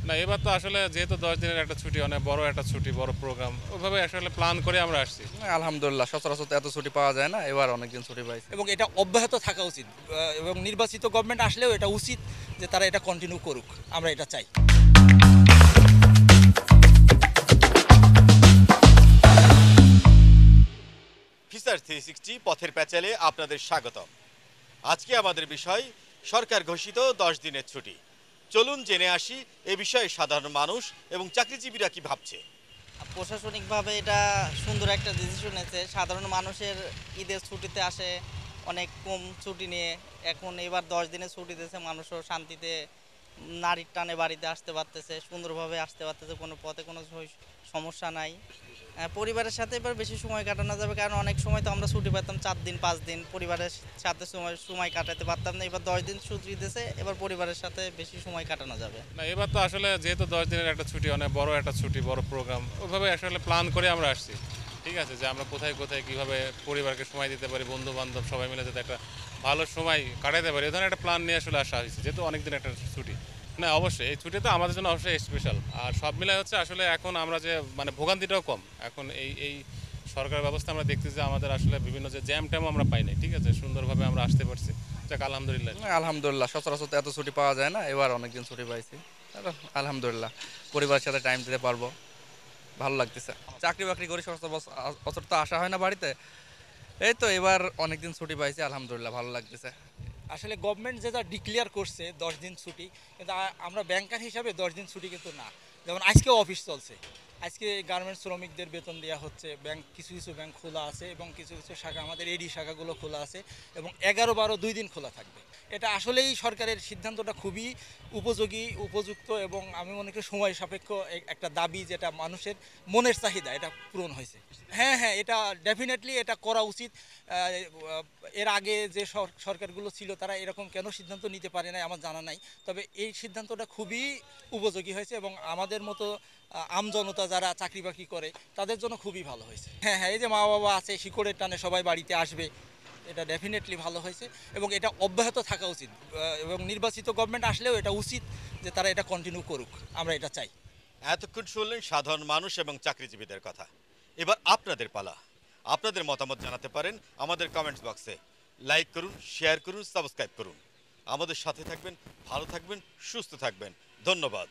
না, এবার তো আসলে যেহেতু 10 দিনের একটা ছুটি, অনেক বড় একটা ছুটি, বড় প্রোগ্রাম, ওইভাবে আসলে প্ল্যান করে আমরা আসছি। আলহামদুলিল্লাহ, সচরাচর তো এত ছুটি পাওয়া যায় না, এবার অনেকদিন ছুটি পাইছি। এবং এটা অব্যাহত থাকা উচিত এবং নির্বাচিত গভর্নমেন্ট আসলেও এটা উচিত যে তারা এটা কন্টিনিউ করুক, আমরা এটা চাই। ফিচার 360 পথের প্যাচালে আপনাদের স্বাগতম। আজকে আমাদের বিষয় সরকার ঘোষিত 10 দিনের ছুটি। চলুন জেনে আসি এ বিষয়ে সাধারণ মানুষ এবং চাকরিজীবীরা কি ভাবছে। প্রশাসনিকভাবে এটা সুন্দর একটা ডিসিশন নিয়েছে। সাধারণ মানুষের ঈদের ছুটিতে আসে অনেক কম ছুটি নিয়ে, এখন এবার 10 দিনের ছুটি দিয়েছে, মানুষও শান্তিতে নারীর টানে বাড়িতে আসতে পারতেছে, সুন্দরভাবে আসতে পারতেছে, কোনো পথে কোনো সমস্যা নাই। পরিবারের সাথে এবার বেশি সময় কাটানো যাবে, কারণ অনেক সময় তো আমরা ছুটি পেতাম 4 দিন 5 দিন, পরিবারের সাথে সময় কাটাতে পারতাম না। এবার 10 দিন ছুটি দিয়েছে, এবার পরিবারের সাথে বেশি সময় কাটানো যাবে। না, এবার তো আসলে যেহেতু 10 দিনের একটা ছুটি, অনেক বড় একটা ছুটি, বড় প্রোগ্রাম, ওইভাবে আসলে প্ল্যান করে আমরা আসছি। ঠিক আছে, যে আমরা কোথায় কোথায় কীভাবে পরিবারকে সময় দিতে পারি, বন্ধু বান্ধব সবাই মিলে যাতে একটা ভালো সময় কাটাতে পারি, এই ধরনের একটা প্ল্যান নিয়ে আসলে আসা হয়েছে, যেহেতু অনেকদিন একটা ছুটি। না, অবশ্যই এই ছুটি তো আমাদের জন্য অবশ্যই স্পেশাল। আর সব মিলাই হচ্ছে আসলে এখন আমরা যে মানে ভোগান্তিটাও কম। এখন এই সরকার ব্যবস্থা আমরা দেখতেছি যে আমাদের আসলে বিভিন্ন যে জ্যাম ট্যামও আমরা পাই নাই। ঠিক আছে, সুন্দরভাবে আমরা আসতে পারছি, যাক আলহামদুলিল্লাহ। আলহামদুলিল্লাহ, সচরাচর তো এত ছুটি পাওয়া যায় না, এবার অনেকদিন ছুটি পাইছি। আলহামদুলিল্লাহ, পরিবারের সাথে টাইম দিতে পারবো, ভালো লাগতেছে। চাকরি বাকরি করি, সচরাচর তো আসা হয় না বাড়িতে। এই তো এবার অনেকদিন ছুটি পাইছি, আলহামদুলিল্লাহ ভালো লাগতেছে। আসলে গভর্নমেন্ট যেটা ডিক্লেয়ার করছে 10 দিন ছুটি, কিন্তু আমরা ব্যাংকার হিসাবে 10 দিন ছুটি কিন্তু না। যেমন আজকেও অফিস চলছে, আজকে গার্মেন্টস শ্রমিকদের বেতন দেওয়া হচ্ছে, ব্যাংক কিছু কিছু ব্যাংক খোলা আছে এবং কিছু কিছু শাখা, আমাদের এডি শাখাগুলো খোলা আছে এবং 11-12 2 দিন খোলা থাকবে। এটা আসলেই সরকারের সিদ্ধান্তটা খুবই উপযোগী, উপযুক্ত এবং আমি মনে করি সময় সাপেক্ষ একটা দাবি, যেটা মানুষের মনের চাহিদা, এটা পূরণ হয়েছে। হ্যাঁ হ্যাঁ, এটা ডেফিনেটলি এটা করা উচিত। এর আগে যে সরকারগুলো ছিল তারা এরকম কেন সিদ্ধান্ত নিতে পারে না আমার জানা নাই, তবে এই সিদ্ধান্তটা খুবই উপযোগী হয়েছে এবং আমাদের মতো আমজনতা যারা চাকরি বাকরি করে তাদের জন্য খুবই ভালো হয়েছে। হ্যাঁ হ্যাঁ, এই যে মা বাবা আছে, শিকড়ের টানে সবাই বাড়িতে আসবে, এটা ডেফিনেটলি ভালো হয়েছে এবং এটা অব্যাহত থাকা উচিত এবং নির্বাচিত গভর্নমেন্ট আসলেও এটা উচিত যে তারা এটা কন্টিনিউ করুক, আমরা এটা চাই। এতক্ষণ শুনলেন সাধারণ মানুষ এবং চাকরিজীবীদের কথা। এবার আপনাদের পালা। আপনাদের মতামত জানাতে পারেন আমাদের কমেন্টস বক্সে। লাইক করুন, শেয়ার করুন, সাবস্ক্রাইব করুন। আমাদের সাথে থাকবেন, ভালো থাকবেন, সুস্থ থাকবেন। ধন্যবাদ।